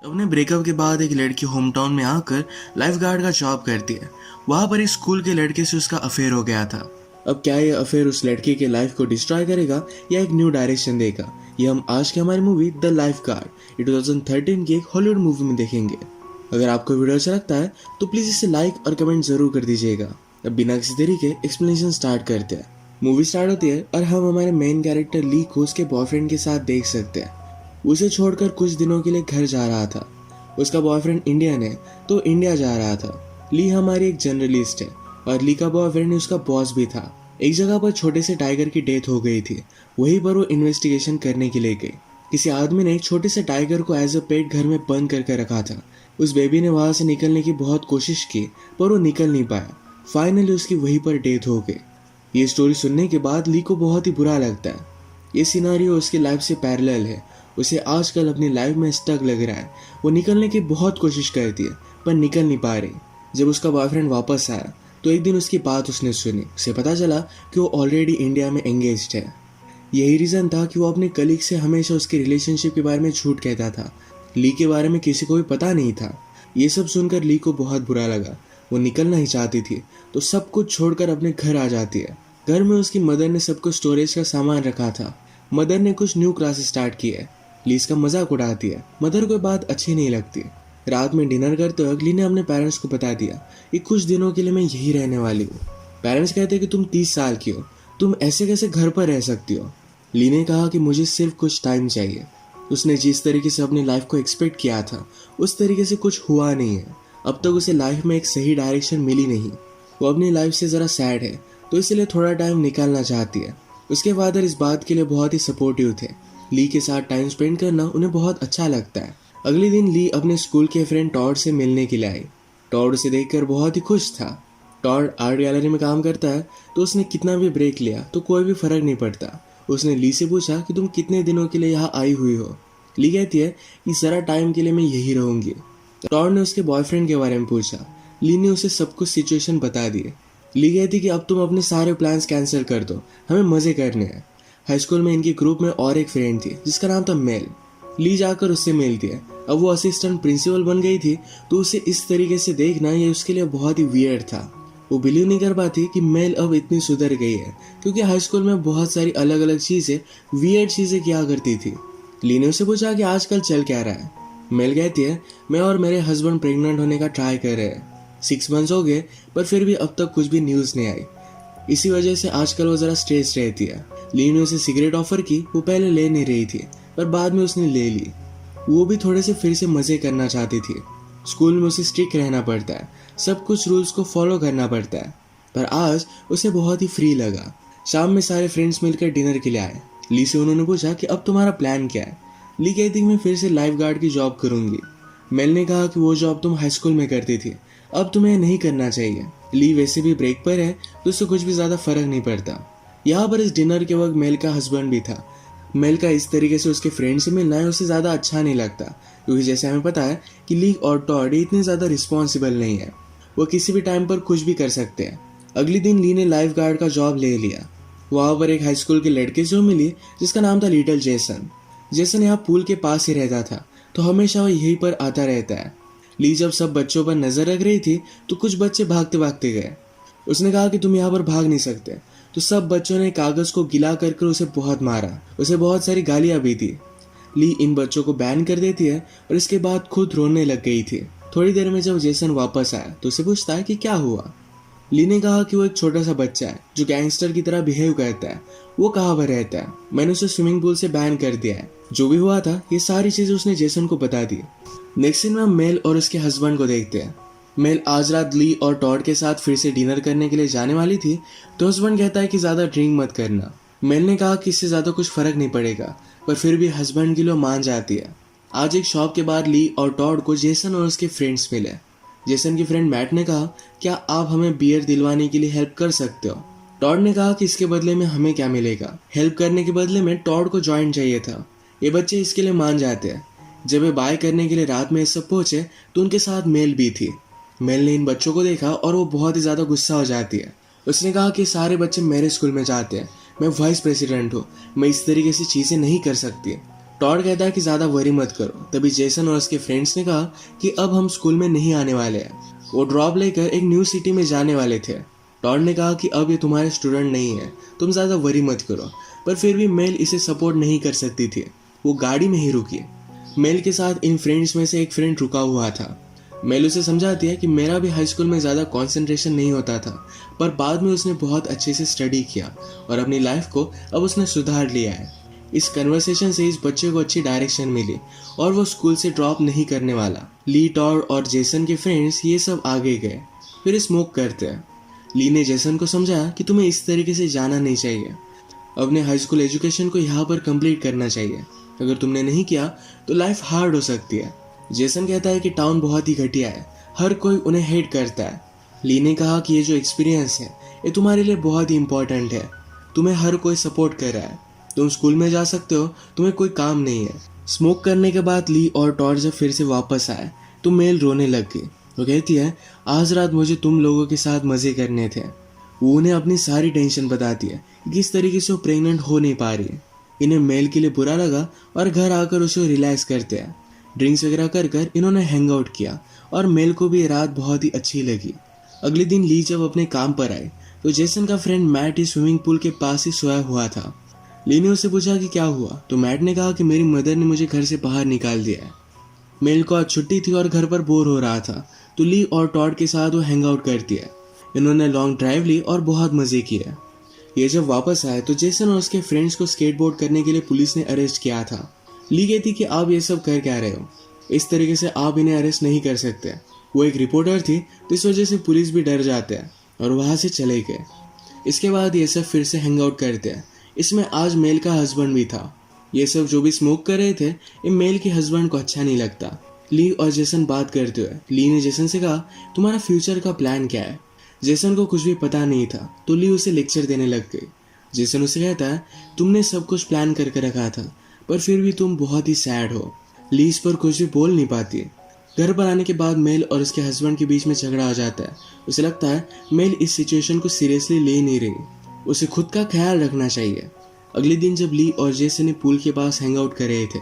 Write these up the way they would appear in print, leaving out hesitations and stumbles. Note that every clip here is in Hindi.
अपने ब्रेकअप के बाद एक लड़की होम टाउन में आकर लाइफ गार्ड का जॉब करती है। वहां पर एक स्कूल के लड़के से उसका अफेयर हो गया था। अब क्या ये अफेयर उस लड़की के लाइफ को डिस्ट्रॉय करेगा या एक न्यू डायरेक्शन देगा, ये हम आज की हमारी मूवी द लाइफ गार्ड 2013 की एक हॉलीवुड मूवी में देखेंगे। अगर आपको वीडियो अच्छा लगता है तो प्लीज इसे लाइक और कमेंट जरूर कर दीजिएगा। अब बिना किसी तरीके एक्सप्लेनेशन स्टार्ट करते हैं। मूवी स्टार्ट होती है और हम हमारे मेन कैरेक्टर ली को उसके बॉयफ्रेंड के साथ देख सकते हैं। उसे छोड़कर कुछ दिनों के लिए घर जा रहा था। उसका बॉयफ्रेंड इंडियन है तो इंडिया जा रहा था। ली हमारी एक जर्नलिस्ट है और ली का बॉयफ्रेंड उसका बॉस भी था। एक जगह पर छोटे से टाइगर की डेथ हो गई थी, वहीं पर वो इन्वेस्टिगेशन करने के लिए गई। किसी आदमी ने एक छोटे से टाइगर को एज अ पेट घर में बंद करके रखा था। उस बेबी ने वहां से निकलने की बहुत कोशिश की पर वो निकल नहीं पाया। फाइनली उसकी वहीं पर डेथ हो गई। ये स्टोरी सुनने के बाद ली को बहुत ही बुरा लगता है। ये सिनारियो उसकी लाइफ से पैरेलल है। उसे आजकल अपनी लाइफ में स्टक लग रहा है। वो निकलने की बहुत कोशिश करती है पर निकल नहीं पा रही। जब उसका बॉयफ्रेंड वापस आया तो एक दिन उसकी बात उसने सुनी। उसे पता चला कि वो ऑलरेडी इंडिया में एंगेज्ड है। यही रीजन था कि वो अपने कलीग से हमेशा उसके रिलेशनशिप के बारे में झूठ कहता था। ली के बारे में किसी को भी पता नहीं था। ये सब सुनकर ली को बहुत बुरा लगा। वो निकलना ही चाहती थी तो सब कुछ छोड़कर अपने घर आ जाती है। घर में उसकी मदर ने सब कुछ स्टोरेज का सामान रखा था। मदर ने कुछ न्यू क्लासेस स्टार्ट की है। ली इसका मजाक उड़ाती है। मदर को बात अच्छी नहीं लगती। रात में डिनर करते वक्त ली ने अपने पेरेंट्स को बता दिया कि कुछ दिनों के लिए मैं यही रहने वाली हूँ। पेरेंट्स कहते हैं कि तुम 30 साल की हो, तुम ऐसे कैसे घर पर रह सकती हो। ली ने कहा कि मुझे सिर्फ कुछ टाइम चाहिए। उसने जिस तरीके से अपनी लाइफ को एक्सपेक्ट किया था उस तरीके से कुछ हुआ नहीं है। अब तक उसे लाइफ में एक सही डायरेक्शन मिली नहीं। वो अपनी लाइफ से ज़रा सैड है तो इसलिए थोड़ा टाइम निकालना चाहती है। उसके फादर इस बात के लिए बहुत ही सपोर्टिव थे। ली के साथ टाइम स्पेंड करना उन्हें बहुत अच्छा लगता है। अगले दिन ली अपने स्कूल के फ्रेंड टॉड से मिलने के लिए आई। टॉड उसे देखकर बहुत ही खुश था। टॉड आर्ट गैलरी में काम करता है तो उसने कितना भी ब्रेक लिया तो कोई भी फर्क नहीं पड़ता। उसने ली से पूछा कि तुम कितने दिनों के लिए यहाँ आई हुई हो। ली कहती है कि ज़रा टाइम के लिए मैं यही रहूंगी। टॉड ने उसके बॉयफ्रेंड के बारे में पूछा। ली ने उसे सब कुछ सिचुएशन बता दी। ली कहती कि अब तुम अपने सारे प्लान्स कैंसिल कर दो, हमें मजे करने हैं। हाई स्कूल में इनके ग्रुप में और एक फ्रेंड थी जिसका नाम था मेल। ली जाकर उससे मिलती है। अब वो असिस्टेंट प्रिंसिपल बन गई थी तो उसे इस तरीके से देखना ये उसके लिए बहुत ही वियर्ड था। वो बिलीव नहीं कर पाती कि मेल अब इतनी सुधर गई है, क्योंकि हाई स्कूल में बहुत सारी अलग अलग चीजें, वियर्ड चीजें किया करती थी। ली ने उसे पूछा कि आजकल चल क्या रहा है। मेल कहती है मैं और मेरे हस्बैंड प्रेग्नेंट होने का ट्राई कर रहे हैं। 6 मंथ्स हो गए पर फिर भी अब तक कुछ भी न्यूज नहीं आई। इसी वजह से आजकल वो जरा स्ट्रेस रहती है। ली ने उसे सिगरेट ऑफर की। वो पहले ले नहीं रही थी पर बाद में उसने ले ली। वो भी थोड़े से फिर से मजे करना चाहती थी। स्कूल में उसे स्ट्रिक्ट रहना पड़ता है, सब कुछ रूल्स को फॉलो करना पड़ता है। पर आज उसे बहुत ही फ्री लगा। शाम में सारे फ्रेंड्स मिलकर डिनर के लिए आए। ली से उन्होंने पूछा कि अब तुम्हारा प्लान क्या है। ली कहती मैं फिर से लाइफ गार्ड की जॉब करूंगी। मेल ने कहा कि वो जॉब तुम हाई स्कूल में करती थी, अब तुम्हें नहीं करना चाहिए। ली वैसे भी ब्रेक पर है तो उससे कुछ भी ज्यादा फर्क नहीं पड़ता। यहाँ पर इस डिनर के वक्त मेल का हस्बैंड भी था। मेल का इस तरीके से उसके फ्रेंड से मिलना है उसे ज्यादा अच्छा नहीं लगता, क्योंकि जैसे हमें पता है कि ली और टॉड इतने ज्यादा रिस्पॉन्सिबल नहीं है। वो किसी भी टाइम पर कुछ भी कर सकते हैं। अगले दिन ली ने लाइफ गार्ड का जॉब ले लिया। वहां पर एक हाई स्कूल के लड़के से मिली जिसका नाम था लिटिल जेसन। जेसन यहाँ पूल के पास ही रहता था तो हमेशा वो यहीं पर आता रहता है। ली जब सब बच्चों पर नजर रख रही थी तो कुछ बच्चे भागते भागते गए। उसने कहा कि तुम यहाँ पर भाग नहीं सकते, तो सब बच्चों ने कागज को गिला करके उसे बहुत मारा। उसे बहुत सारी गालियां भी दी। ली इन बच्चों को बैन कर देती है और इसके बाद खुद रोने लग गई थी। थोड़ी देर में जब जेसन वापस आया तो उसे पूछता है कि क्या हुआ। ली ने कहा कि वो एक छोटा सा बच्चा है जो गैंगस्टर की तरह बिहेव करता है। वो कहाँ पर रहता है, मैंने उसे स्विमिंग पूल से बैन कर दिया है। जो भी हुआ था ये सारी चीजें उसने जेसन को बता दी। नेक्स्ट सीन में हम मेल और उसके हस्बैंड को देखते हैं। मेल आज रात ली और टॉड के साथ फिर से डिनर करने के लिए जाने वाली थी तो हस्बैंड कहता है कि ज्यादा ड्रिंक मत करना। मेल ने कहा कि इससे ज्यादा कुछ फर्क नहीं पड़ेगा, पर फिर भी हस्बैंड की लो मान जाती है। आज एक शॉप के बाहर ली और टॉड को जेसन और उसके फ्रेंड्स मिले। जेसन की फ्रेंड मैट ने कहा क्या आप हमें बियर दिलवाने के लिए हेल्प कर सकते हो। टॉड ने कहा कि इसके बदले में हमें क्या मिलेगा। हेल्प करने के बदले में टॉड को जॉइंट चाहिए था। ये बच्चे इसके लिए मान जाते हैं। जब वे बाय करने के लिए रात में इस सब पहुंचे तो उनके साथ मेल भी थी। मेल ने इन बच्चों को देखा और वो बहुत ही ज्यादा गुस्सा हो जाती है। उसने कहा कि सारे बच्चे मेरे स्कूल में जाते हैं, मैं वाइस प्रेसिडेंट हूँ, मैं इस तरीके से चीजें नहीं कर सकती। टॉड कहता है कि ज़्यादा वरी मत करो। तभी जेसन और उसके फ्रेंड्स ने कहा कि अब हम स्कूल में नहीं आने वाले हैं। वो ड्रॉप लेकर एक न्यू सिटी में जाने वाले थे। टॉड ने कहा कि अब ये तुम्हारे स्टूडेंट नहीं है, तुम ज़्यादा वरी मत करो। पर फिर भी मेल इसे सपोर्ट नहीं कर सकती थी। वो गाड़ी में ही रुकी। मेल के साथ इन फ्रेंड्स में से एक फ्रेंड रुका हुआ था। मेल उसे समझाती है कि मेरा भी हाई स्कूल में ज़्यादा कंसंट्रेशन नहीं होता था, पर बाद में उसने बहुत अच्छे से स्टडी किया और अपनी लाइफ को अब उसने सुधार लिया है। इस कन्वर्सेशन से इस बच्चे को अच्छी डायरेक्शन मिली और वो स्कूल से ड्रॉप नहीं करने वाला। ली, टॉड और जेसन के फ्रेंड्स ये सब आगे गए, फिर स्मोक करते हैं। ली ने जेसन को समझाया कि तुम्हें इस तरीके से जाना नहीं चाहिए, अपने हाई स्कूल एजुकेशन को यहाँ पर कंप्लीट करना चाहिए। अगर तुमने नहीं किया तो लाइफ हार्ड हो सकती है। जेसन कहता है कि टाउन बहुत ही घटिया है, हर कोई उन्हें हेट करता है। ली ने कहा कि ये जो एक्सपीरियंस है ये तुम्हारे लिए बहुत ही इंपॉर्टेंट है, तुम्हें हर कोई सपोर्ट कर रहा है, तुम स्कूल में जा सकते हो, तुम्हें कोई काम नहीं है। स्मोक करने के बाद ली और टॉड जब फिर से वापस आए तो मेल रोने लग गई। वो कहती है, आज रात मुझे तुम लोगों के साथ मजे करने थे। वो उन्हें अपनी सारी टेंशन बताती है कि किस तरीके से वो प्रेग्नेंट हो नहीं पा रही है। इन्हें मेल के लिए बुरा लगा और घर आकर उसे रिलैक्स करते हैं। ड्रिंक्स वगैरह कर कर इन्होंने हैंग आउट किया और मेल को भी रात बहुत ही अच्छी लगी। अगले दिन ली जब अपने काम पर आए तो जेसन का फ्रेंड मैट ही स्विमिंग पूल के पास ही सोया हुआ था। ली ने उससे पूछा कि क्या हुआ, तो मैट ने कहा कि मेरी मदर ने मुझे घर से बाहर निकाल दिया है। मेल को आज छुट्टी थी और घर पर बोर हो रहा था, तो ली और टॉड के साथ वो हैंग आउट करती है। इन्होंने लॉन्ग ड्राइव ली और बहुत मजे किए। ये जब वापस आए तो जेसन और उसके फ्रेंड्स को स्केटबोर्ड करने के लिए पुलिस ने अरेस्ट किया था। ली कहती कि आप ये सब कर क्या रहे हो, इस तरीके से आप इन्हें अरेस्ट नहीं कर सकते। वो एक रिपोर्टर थी तो इस वजह से पुलिस भी डर जाते हैं और वहां से चले गए। इसके बाद ये सब फिर से हैंग आउट करते हैं। इसमें आज मेल का हस्बैंड भी था। ये सब जो भी स्मोक कर रहे थे ये मेल के हस्बैंड को अच्छा नहीं लगता। ली और जेसन बात करते हुए ली ने जेसन से कहा, तुम्हारा फ्यूचर का प्लान क्या है। जेसन को कुछ भी पता नहीं था तो ली उसे लेक्चर देने लग गई। जेसन उसे कहता है, तुमने सब कुछ प्लान करके रखा था पर फिर भी तुम बहुत ही सैड हो। ली इस पर कुछ भी बोल नहीं पाती। घर पर आने के बाद मेल और उसके हस्बैंड के बीच में झगड़ा हो जाता है। उसे लगता है मेल इस सिचुएशन को सीरियसली ले नहीं रही, उसे खुद का ख्याल रखना चाहिए। अगले दिन जब ली और जेसन पूल के पास हैंग आउट कर रहे थे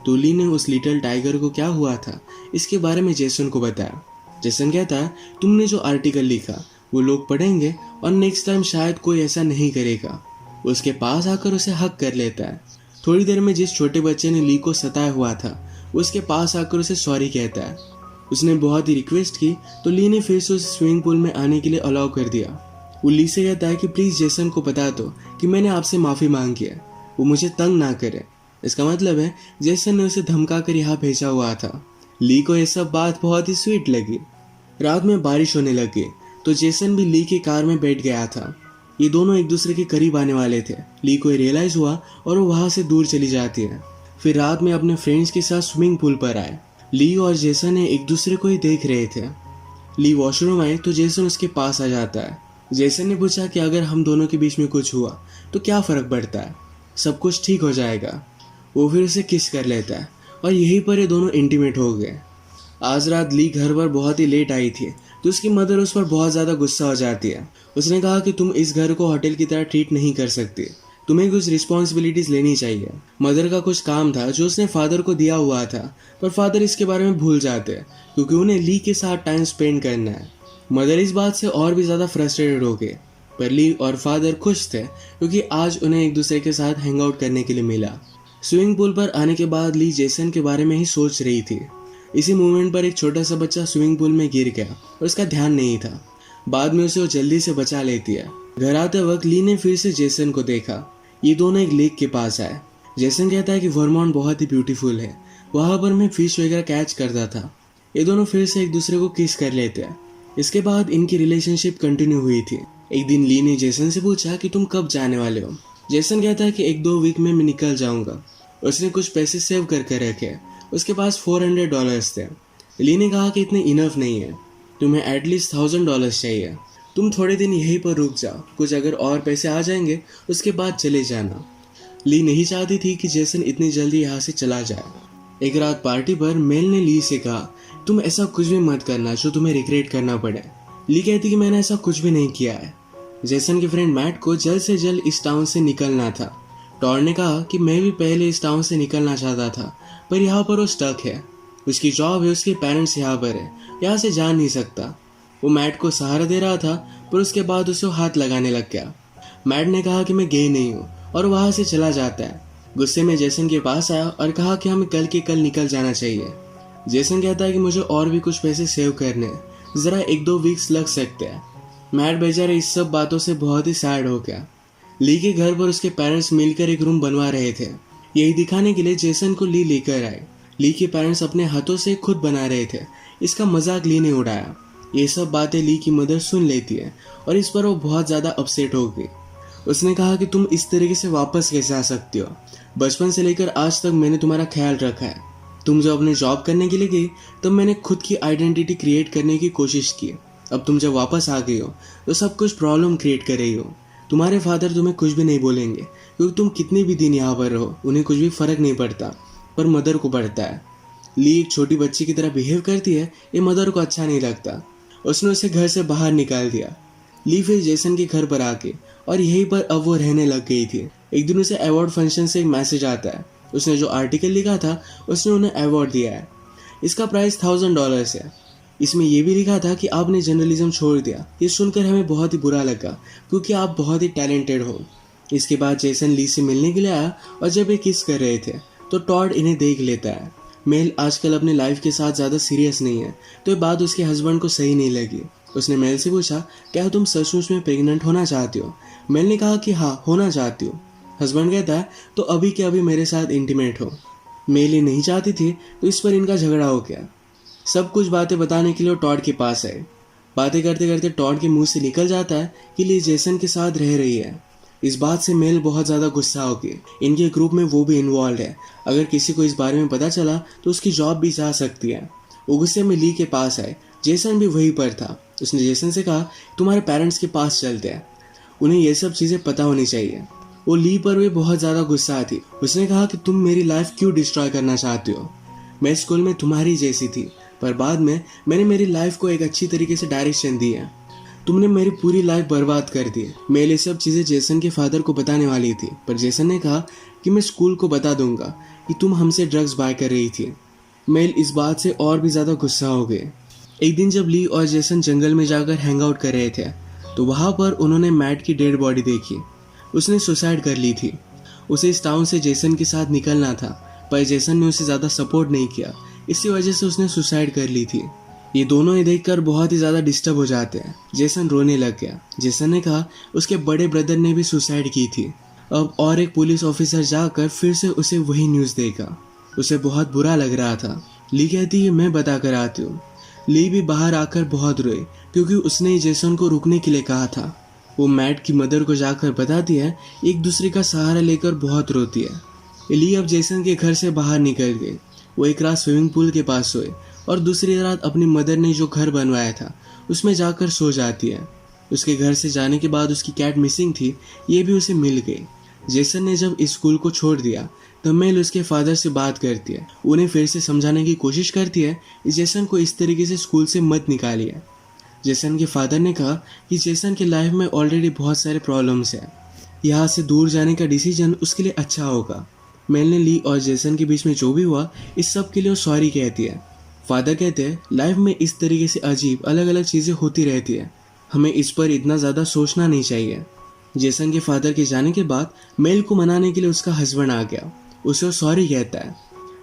तो ली ने उस लिटिल टाइगर को क्या हुआ था इसके बारे में जेसन को बताया। जेसन कहता है, तुमने जो आर्टिकल लिखा वो लोग पढ़ेंगे और नेक्स्ट टाइम शायद कोई ऐसा नहीं करेगा। उसके पास आकर उसे हक कर लेता है। थोड़ी देर में जिस छोटे बच्चे ने ली को सताया हुआ था उसके पास आकर उसे सॉरी कहता है। उसने बहुत ही रिक्वेस्ट की तो ली ने फिर से उसे स्विमिंग पूल में आने के लिए अलाउ कर दिया। वो ली से कहता है कि प्लीज जेसन को बता दो कि मैंने आपसे माफी मांगी है, वो मुझे तंग ना करे। इसका मतलब है जेसन ने उसे धमका कर यहाँ भेजा हुआ था। ली को यह सब बात बहुत ही स्वीट लगी। रात में बारिश होने लगी तो जेसन भी ली की कार में बैठ गया था। ये दोनों एक दूसरे के करीब आने वाले थे। ली को रियलाइज हुआ और वो वहां से दूर चली जाती है। फिर रात में अपने फ्रेंड्स के साथ स्विमिंग पूल पर आए। ली और जेसन एक दूसरे को ही देख रहे थे। ली वॉशरूम आए तो जेसन उसके पास आ जाता है। जेसन ने पूछा कि अगर हम दोनों के बीच में कुछ हुआ तो क्या फर्क पड़ता है, सब कुछ ठीक हो जाएगा। वो फिर उसे किस कर लेता है और यहीं पर ये दोनों इंटीमेट हो गए। आज रात ली घर पर बहुत ही लेट आई थी तो उसकी मदर उस पर बहुत ज़्यादा गुस्सा हो जाती है। उसने कहा कि तुम इस घर को होटल की तरह ट्रीट नहीं कर सकती, तुम्हें कुछ रिस्पॉन्सिबिलिटीज लेनी चाहिए। मदर का कुछ काम था जो उसने फादर को दिया हुआ था, पर फादर इसके बारे में भूल जाते क्योंकि उन्हें ली के साथ टाइम स्पेंड करना है। मदर इस बात से और भी ज़्यादा फ्रस्ट्रेटेड हो गए, पर ली और फादर खुश थे क्योंकि आज उन्हें एक दूसरे के साथ हैंग आउट करने के लिए मिला। स्विमिंग पूल पर आने के बाद ली जेसन के बारे में ही सोच रही थी। इसी मोमेंट पर एक छोटा सा बच्चा स्विमिंग पूल में गिर गया और उसका ध्यान नहीं था। बाद में उसे वो जल्दी से बचा लेती है। घर आते वक्त ली ने फिर से जेसन को देखा। ये दोनों एक लेक के पास आए। जेसन कहता है कि वर्मोंट बहुत ही ब्यूटीफुल है, वहां पर मैं फिश वगैरह कैच करता था। ये दोनों फिर से एक दूसरे को किस कर लेते हैं। इसके बाद इनकी रिलेशनशिप कंटिन्यू हुई थी। एक दिन ली ने जेसन से पूछा कि तुम कब जाने वाले हो। जेसन कहता है कि 1-2 वीक में मैं निकल जाऊंगा। उसने कुछ पैसे सेव करके रखे, उसके पास $400 थे। ली ने कहा कि इतने इनफ नहीं है, तुम्हें एटलीस्ट $1000 चाहिए। तुम थोड़े दिन यहीं पर रुक जाओ, कुछ अगर और पैसे आ जाएंगे उसके बाद चले जाना। ली नहीं चाहती थी कि जेसन इतनी जल्दी यहाँ से चला जाए। एक रात पार्टी पर मेल ने ली से कहा, तुम ऐसा कुछ भी मत करना जो तुम्हें रिग्रेट करना पड़े। ली कहती कि मैंने ऐसा कुछ भी नहीं किया है। जेसन के फ्रेंड मैट को जल्द से जल्द इस टाउन से निकलना था। टॉड ने कहा कि मैं भी पहले इस टाउन से निकलना चाहता था, पर यहाँ पर वो स्टक है। उसकी जॉब है, उसके पेरेंट्स यहाँ पर है, यहाँ से जा नहीं सकता। वो मैट को सहारा दे रहा था, पर उसके बाद उसे हाथ लगाने लग गया। मैट ने कहा कि मैं गे नहीं हूँ और वहाँ से चला जाता है। गुस्से में जेसन के पास आया और कहा कि हमें कल के कल निकल जाना चाहिए। जेसन कहता है कि मुझे और भी कुछ पैसे सेव करने हैं, ज़रा 1-2 वीक्स लग सकते हैं। मैट बेचारा इस सब बातों से बहुत ही सैड हो गया। ली के घर पर उसके पेरेंट्स मिलकर एक रूम बनवा रहे थे। यही दिखाने के लिए जेसन को ली लेकर आए। ली के पेरेंट्स अपने हाथों से खुद बना रहे थे। इसका मजाक ली ने उड़ाया। ये सब बातें ली की मदर सुन लेती है और इस पर वो बहुत ज़्यादा अपसेट हो गई। उसने कहा कि तुम इस तरीके से वापस कैसे आ सकती हो? बचपन से लेकर आज तक मैंने तुम्हारा ख्याल रखा है। तुम जब अपने जॉब करने के लिए गई तब मैंने खुद की आइडेंटिटी क्रिएट करने की कोशिश की। अब तुम जब वापस आ गई हो तो सब कुछ प्रॉब्लम क्रिएट कर रही हो। तुम्हारे फादर तुम्हें कुछ भी नहीं बोलेंगे, क्योंकि तुम कितने भी दिन यहाँ पर रहो उन्हें कुछ भी फर्क नहीं पड़ता, पर मदर को पड़ता है। ली एक छोटी बच्ची की तरह बिहेव करती है, ये मदर को अच्छा नहीं लगता। उसने उसे घर से बाहर निकाल दिया। ली फिर जेसन के घर पर आके और यहीं पर अब वो रहने लग गई थी। एक दिन उसे अवार्ड फंक्शन से एक मैसेज आता है। उसने जो आर्टिकल लिखा था उसने उन्हें अवार्ड दिया है। इसका प्राइस $1000 है। इसमें यह भी लिखा था कि आपने जर्नलिज्म छोड़ दिया। ये सुनकर हमें बहुत ही बुरा लगा, क्योंकि आप बहुत ही टैलेंटेड हो। इसके बाद जेसन ली से मिलने के लिए आया और जब ये किस कर रहे थे तो टॉड इन्हें देख लेता है। मेल आजकल अपने लाइफ के साथ ज़्यादा सीरियस नहीं है, तो ये बात उसके हस्बैंड को सही नहीं लगी। उसने मेल से पूछा, क्या तुम सचमुच में प्रेग्नेंट होना चाहती हो? मेल ने कहा कि हाँ, होना चाहती हूँ। हस्बैंड कहता है, तो अभी के अभी मेरे साथ इंटीमेट हो। मेल ये नहीं चाहती थी, तो इस पर इनका झगड़ा हो गया। सब कुछ बातें बताने के लिए टॉड के पास आए। बातें करते करते टॉड के मुंह से निकल जाता है कि ली जेसन के साथ रह रही है। इस बात से मेल बहुत ज़्यादा गुस्सा हो गई। इनके ग्रुप में वो भी इन्वॉल्व है। अगर किसी को इस बारे में पता चला तो उसकी जॉब भी जा सकती है। वो गुस्से में ली के पास आए। जेसन भी वहीं पर था। उसने जेसन से कहा, तुम्हारे पेरेंट्स के पास चलते हैं, उन्हें ये सब चीज़ें पता होनी चाहिए। वो ली पर भी बहुत ज़्यादा गुस्सा थी। उसने कहा कि तुम मेरी लाइफ क्यों डिस्ट्रॉय करना चाहती हो? मैं स्कूल में तुम्हारी जैसी थी, पर बाद में मैंने मेरी लाइफ को एक अच्छी तरीके से डायरेक्शन दी है। तुमने मेरी पूरी लाइफ बर्बाद कर दी। मैं ये सब चीज़ें जेसन के फादर को बताने वाली थी, पर जेसन ने कहा कि मैं स्कूल को बता दूंगा कि तुम हमसे ड्रग्स बाय कर रही थी। मेल इस बात से और भी ज़्यादा गुस्सा हो गए। एक दिन जब ली और जेसन जंगल में जाकर हैंग आउट कर रहे थे तो वहाँ पर उन्होंने मैट की डेड बॉडी देखी। उसने सुसाइड कर ली थी। उसे इस टाउन से जेसन के साथ निकलना था, पर जेसन ने उसे ज़्यादा सपोर्ट नहीं किया। इसी वजह से उसने सुसाइड कर ली थी। ये दोनों ही देखकर बहुत ही ज़्यादा डिस्टर्ब हो जाते हैं। जेसन रोने लग गया। जेसन ने कहा उसके बड़े ब्रदर ने भी सुसाइड की थी। अब और एक पुलिस ऑफिसर जाकर फिर से उसे वही न्यूज़ देगा। उसे बहुत बुरा लग रहा था। ली कहती है, मैं बता कर आती हूँ। ली भी बाहर आकर बहुत रोई, क्योंकि उसने ही जेसन को रुकने के लिए कहा था। वो मैट की मदर को जाकर बताती है। एक दूसरे का सहारा लेकर बहुत रोती है। ली अब जेसन के घर से बाहर निकल गई। वो एक रात स्विमिंग पूल के पास सोए और दूसरी रात अपनी मदर ने जो घर बनवाया था उसमें जाकर सो जाती है। उसके घर से जाने के बाद उसकी कैट मिसिंग थी, ये भी उसे मिल गई। जेसन ने जब इस स्कूल को छोड़ दिया तब मेल उसके फादर से बात करती है। उन्हें फिर से समझाने की कोशिश करती है कि जेसन को इस तरीके से स्कूल से मत निकालिए। जेसन के फादर ने कहा कि जेसन की लाइफ में ऑलरेडी बहुत सारे प्रॉब्लम्स हैं, यहाँ से दूर जाने का डिसीजन उसके लिए अच्छा होगा। मेल ने ली और जेसन के बीच में जो भी हुआ इस सब के लिए वो सॉरी कहती है। फादर कहते हैं, लाइफ में इस तरीके से अजीब अलग अलग चीज़ें होती रहती है, हमें इस पर इतना ज़्यादा सोचना नहीं चाहिए। जेसन के फादर के जाने के बाद मेल को मनाने के लिए उसका हस्बैंड आ गया। उसे वो सॉरी कहता है।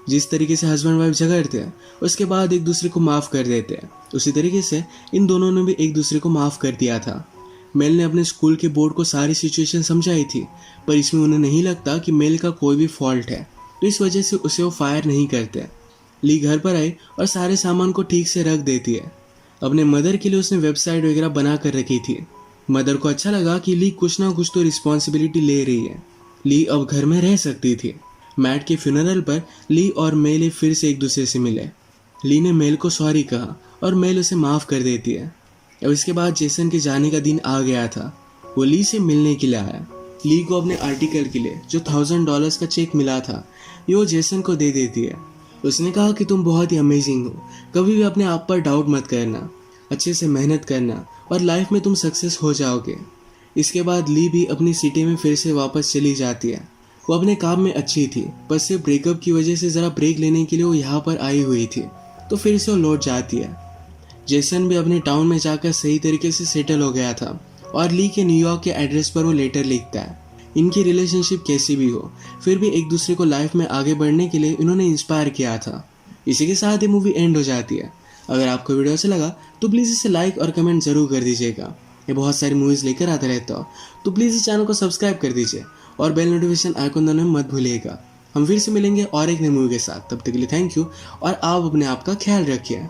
जिस तरीके से हस्बैंड वाइफ झगड़ते हैं उसके बाद एक दूसरे को माफ़ कर देते हैं, उसी तरीके से इन दोनों ने भी एक दूसरे को माफ़ कर दिया था। मेल ने अपने स्कूल के बोर्ड को सारी सिचुएशन समझाई थी, पर इसमें उन्हें नहीं लगता कि मेल का कोई भी फॉल्ट है, तो इस वजह से उसे वो फायर नहीं करते। ली घर पर आई और सारे सामान को ठीक से रख देती है। अपने मदर के लिए उसने वेबसाइट वगैरह बना कर रखी थी। मदर को अच्छा लगा कि ली कुछ ना कुछ तो रिस्पॉन्सिबिलिटी ले रही है। ली अब घर में रह सकती थी। मैट के फ्यूनरल पर ली और मेल फिर से एक दूसरे से मिले। ली ने मेल को सॉरी कहा और मेल उसे माफ़ कर देती है। अब इसके बाद जेसन के जाने का दिन आ गया था। वो ली से मिलने के लिए आया। ली को अपने आर्टिकल के लिए जो $1000 का चेक मिला था ये वो जेसन को दे देती है। उसने कहा कि तुम बहुत ही अमेजिंग हो, कभी भी अपने आप पर डाउट मत करना, अच्छे से मेहनत करना और लाइफ में तुम सक्सेस हो जाओगे। इसके बाद ली भी अपनी सिटी में फिर से वापस चली जाती है। वो अपने काम में अच्छी थी, पर सिर्फ ब्रेकअप की वजह से ज़रा ब्रेक लेने के लिए वो यहाँ पर आई हुई थी, तो फिर से वो लौट जाती है। जेसन भी अपने टाउन में जाकर सही तरीके से सेटल हो गया था और ली के न्यूयॉर्क के एड्रेस पर वो लेटर लिखता है। इनकी रिलेशनशिप कैसी भी हो, फिर भी एक दूसरे को लाइफ में आगे बढ़ने के लिए इन्होंने इंस्पायर किया था। इसी के साथ ये मूवी एंड हो जाती है। अगर आपको वीडियो अच्छा लगा तो प्लीज़ इसे लाइक और कमेंट ज़रूर कर दीजिएगा। ये बहुत सारी मूवीज़ लेकर आता रहता हो, तो प्लीज़ इस चैनल को सब्सक्राइब कर दीजिए और बेल नोटिफिकेशन आइकन दबाना मत भूलिएगा। हम फिर से मिलेंगे और एक नई मूवी के साथ। तब तक के लिए थैंक यू और आप अपने आप का ख्याल रखिए।